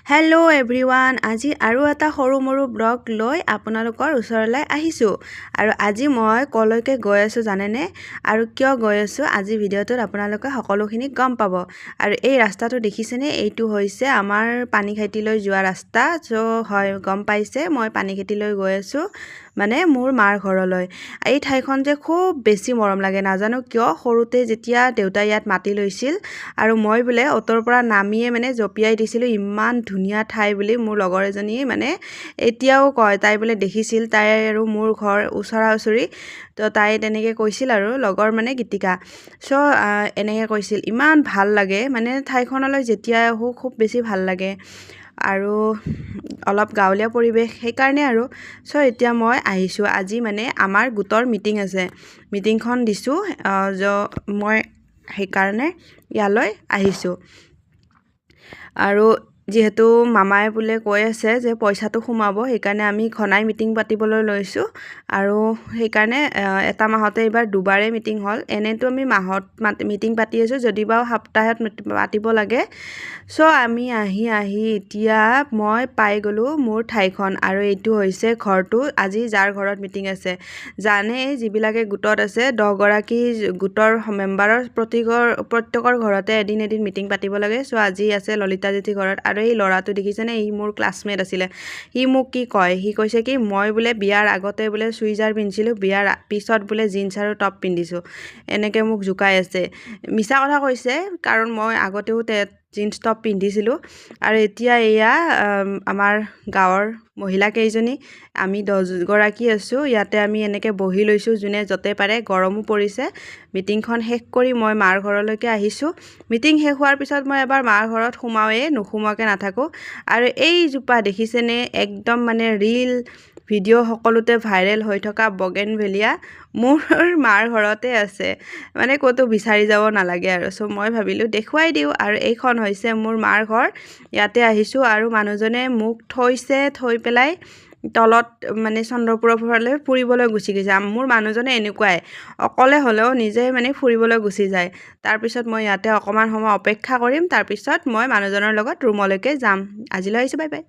Hello' everyone, আজি আৰু এটা সৰু মৰু ব্লগ লৈ আপোনালোকৰ ওচৰলৈ আহিছোঁ। আৰু আজি মই কলৈকে গৈ আছোঁ জানেনে? আৰু কিয় গৈ আছোঁ আজি ভিডিঅ'টোত আপোনালোকে সকলোখিনি গম পাব। আৰু এই ৰাস্তাটো দেখিছেনে? এইটো হৈছে আমাৰ পানীখাইটিলৈ যোৱা ৰাস্তা। হয়, গম পাইছে মই পানীখাইটিলৈ গৈ আছোঁ, মানে মোৰ মাৰ ঘৰলৈ। এই ঠাইখন যে খুব বেছি মৰম লাগে, নাজানো কিয়। সৰুতে যেতিয়া দেউতাই ইয়াত মাটি লৈছিল আৰু মই বোলে অ'টোৰ পৰা নামিয়ে মানে জঁপিয়াই দিছিলোঁ, ইমান ধুনীয়া ঠাই বুলি মোৰ লগৰ এজনী মানে এতিয়াও কয়। তাই বোলে দেখিছিল, তাই আৰু মোৰ ঘৰ ওচৰা ওচৰি, তো তাই তেনেকৈ কৈছিল আৰু লগৰ মানে গীতিকা। এনেকৈ কৈছিল, ইমান ভাল লাগে মানে ঠাইখনলৈ যেতিয়া আহোঁ খুব বেছি ভাল লাগে আৰু অলপ গাঁৱলীয়া পৰিৱেশ সেইকাৰণে আৰু। এতিয়া মই আহিছোঁ, আজি মানে আমাৰ গোটৰ মিটিং আছে, মিটিংখন দিছোঁ, মই সেইকাৰণে ইয়ালৈ আহিছোঁ। আৰু যিহেতু মামাই বোলে কৈ আছে যে পইচাটো সোমাব, সেইকাৰণে আমি ঘনাই মিটিং পাতিবলৈ লৈছোঁ। আৰু সেইকাৰণে এটা মাহতে এইবাৰ দুবাৰেই মিটিং হ'ল। এনেতো আমি মাহত মিটিং পাতি আছোঁ, যদি বাৰু সপ্তাহত পাতিব লাগে। আমি আহি এতিয়া মই পাই গ'লোঁ মোৰ ঠাইখন, আৰু এইটো হৈছে ঘৰটো। আজি যাৰ ঘৰত মিটিং আছে, জানেই যিবিলাকে গোটত আছে, 10গৰাকী গোটৰ মেম্বাৰৰ প্ৰত্যেকৰ ঘৰতে এদিন মিটিং পাতিব লাগে। আজি আছে ললিতা জেঠি ঘৰত। আৰু এই ল'ৰাটো দেখিছেনে? ই মোৰ ক্লাছমেট আছিলে। সি মোক কি কয়, সি কৈছে কি মই বোলে বিয়াৰ আগতে বোলে চুইজাৰ পিন্ধিছিলোঁ, বিয়াৰ পিছত বোলে জিন্স আৰু টপ পিন্ধিছোঁ, এনেকৈ মোক জোকাই আছে। মিছা কথা কৈছে, কাৰণ মই আগতেও জিন্স টপ পিন্ধিছিলোঁ। আৰু এতিয়া এয়া আমাৰ গাঁৱৰ মহিলা কেইজনী, আমি 10গৰাকী আছোঁ ইয়াতে। আমি এনেকৈ বহি লৈছোঁ, যোনে য'তে পাৰে। গৰমো পৰিছে। মিটিংখন শেষ কৰি মই মাৰ ঘৰলৈকে আহিছোঁ। মিটিং শেষ হোৱাৰ পিছত মই এবাৰ মাৰ ঘৰত সোমাওঁৱেই, নোসোমোৱাকৈ নাথাকোঁ। আৰু এইজোপা দেখিছেনে? একদম মানে ৰীল ভিডিঅ' সকলোতে ভাইৰেল হৈ থকা বগেনভেলিয়া মোৰ মাৰ ঘৰতে আছে, মানে ক'তো বিচাৰি যাব নালাগে আৰু। মই ভাবিলোঁ দেখুৱাই দিওঁ। আৰু এইখন হৈছে মোৰ মাৰ ঘৰ, ইয়াতে আহিছোঁ। আৰু মানুহজনে মোক থৈ পেলাই তলত মানে চন্দ্ৰপুৰৰ ফালে ফুৰিবলৈ গুচি গৈছে। মোৰ মানুহজনে এনেকুৱাই, অকলে হ'লেও নিজে মানে ফুৰিবলৈ গুচি যায়। তাৰপিছত মই ইয়াতে অকণমান সময় অপেক্ষা কৰিম, তাৰপিছত মই মানুহজনৰ লগত ৰুমলৈকে যাম। আজিলৈ আহিছোঁ, বাই বাই।